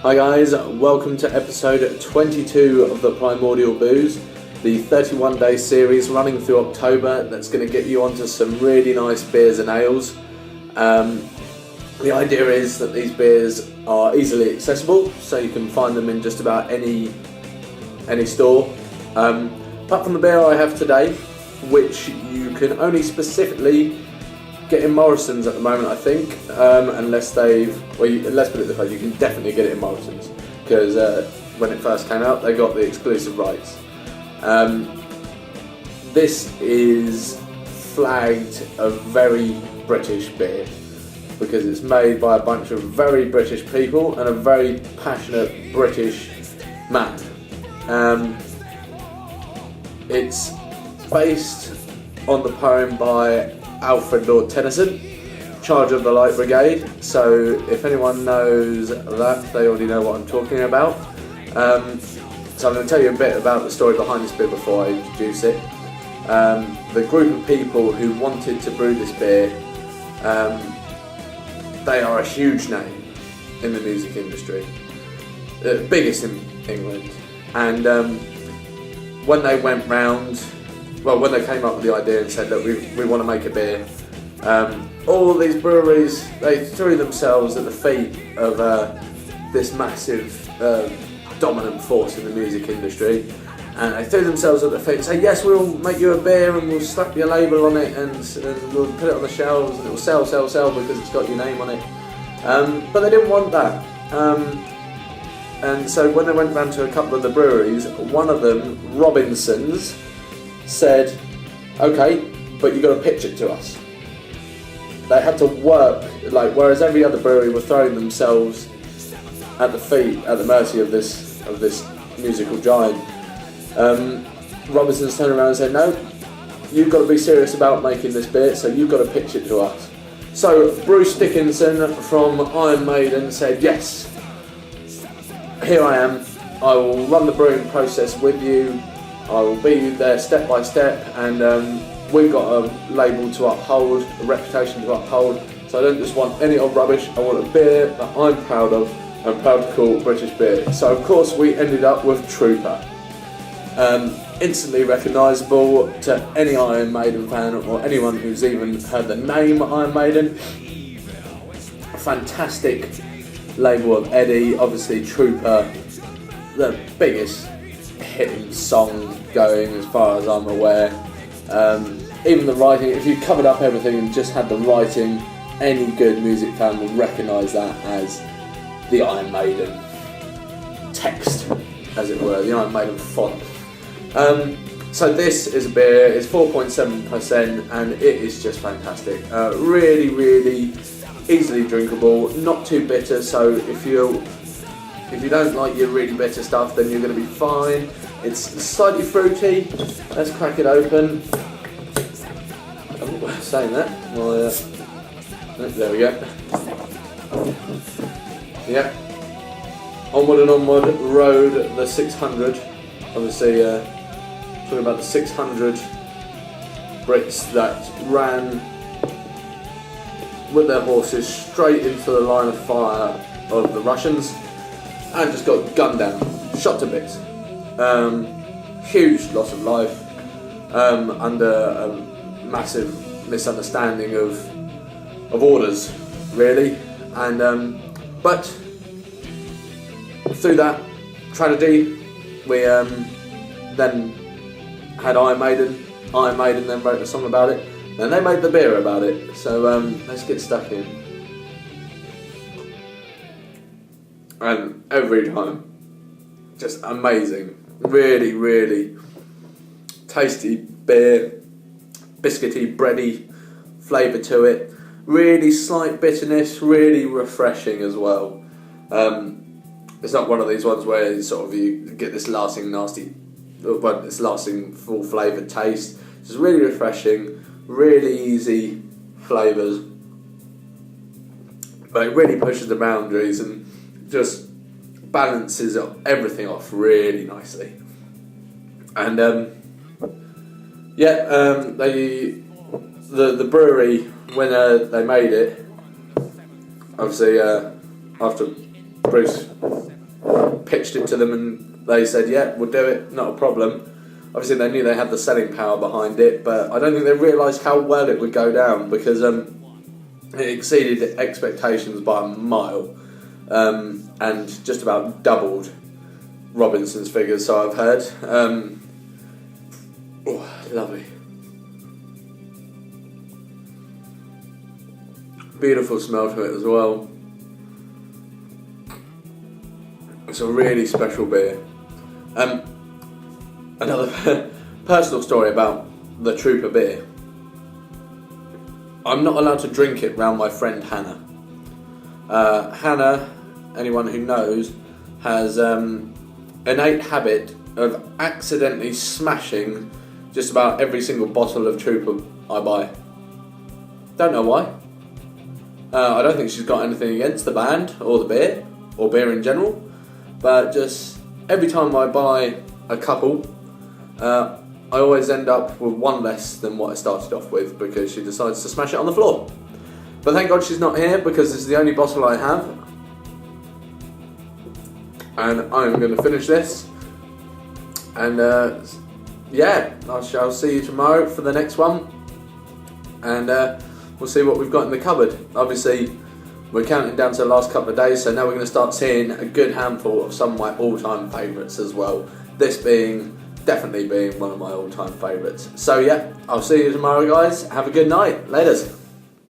Hi guys, welcome to episode 22 of the Primordial Booze, the 31-day series running through October that's going to get you onto some really nice beers and ales. The idea is that these beers are easily accessible, so you can find them in just about any store. Apart from the beer I have today, which you can only specifically get in Morrison's at the moment, I think, unless let's put it this way, you can definitely get it in Morrison's, because when it first came out, they got the exclusive rights. This is flagged a very British beer, because it's made by a bunch of very British people and a very passionate British man. It's based on the poem by Alfred Lord Tennyson, Charge of the Light Brigade. So if anyone knows that, they already know what I'm talking about. So I'm going to tell you a bit about the story behind this beer before I introduce it. The group of people who wanted to brew this beer, they are a huge name in the music industry, the biggest in England. And when they went round, when they came up with the idea and said, look, we want to make a beer, all these breweries, they threw themselves at the feet of this massive dominant force in the music industry, and they threw themselves at the feet and said, yes, we'll make you a beer and we'll slap your label on it and we'll put it on the shelves and it will sell because it's got your name on it. But they didn't want that. And so when they went round to a couple of the breweries, one of them, Robinson's, said, okay, but you've got to pitch it to us. They had to work, whereas every other brewery were throwing themselves at the mercy of this musical giant. Robinson's turned around and said, no, you've got to be serious about making this beer, so you've got to pitch it to us. So Bruce Dickinson from Iron Maiden said, yes, here I am, I will run the brewing process with you, I will be there step by step, and we've got a label to uphold, a reputation to uphold, so I don't just want any old rubbish, I want a beer that I'm proud of, and proud to call British beer. So of course we ended up with Trooper. Instantly recognisable to any Iron Maiden fan or anyone who's even heard the name Iron Maiden. A fantastic label of Eddie, obviously Trooper, the biggest hitting song going as far as I'm aware. Even the writing, if you covered up everything and just had the writing, any good music fan will recognise that as the Iron Maiden text, as it were, the Iron Maiden font. So this is a beer, it's 4.7% and it is just fantastic. Really, really easily drinkable, not too bitter, so if you don't like your really bitter stuff, then you're going to be fine. It's slightly fruity. Let's crack it open. Oh, saying that, well, there we go. Yeah. Onward and onward, rode the 600. Obviously, talking about the 600 Brits that ran with their horses straight into the line of fire of the Russians and just got gunned down, shot to bits. Huge loss of life under a massive misunderstanding of orders, really. And but through that tragedy, we then had Iron Maiden. Iron Maiden then wrote a song about it. Then they made the beer about it. So let's get stuck in. And every time, just amazing. Really, really tasty beer. Biscuity, bready flavour to it. Really slight bitterness, really refreshing as well. It's not one of these ones where you get this lasting this lasting full flavoured taste. It's just really refreshing, really easy flavours, but it really pushes the boundaries and just balances everything off really nicely. And the brewery, when they made it, obviously after Bruce pitched it to them and they said, yeah, we'll do it, not a problem. Obviously they knew they had the selling power behind it, but I don't think they realised how well it would go down, because it exceeded expectations by a mile, and just about doubled Robinson's figures, so I've heard. Lovely. Beautiful smell to it as well. It's a really special beer. Another personal story about the Trooper beer. I'm not allowed to drink it round my friend Hannah. Hannah, anyone who knows, has innate habit of accidentally smashing just about every single bottle of Trooper I buy. Don't know why. I don't think she's got anything against the band or the beer, or beer in general, but just every time I buy a couple, I always end up with one less than what I started off with, because she decides to smash it on the floor. But thank God she's not here, because it's the only bottle I have. And I'm going to finish this. And yeah, I shall see you tomorrow for the next one. And we'll see what we've got in the cupboard. Obviously, we're counting down to the last couple of days, so now we're going to start seeing a good handful of some of my all-time favourites as well. This definitely being one of my all-time favourites. So yeah, I'll see you tomorrow, guys. Have a good night. Laters.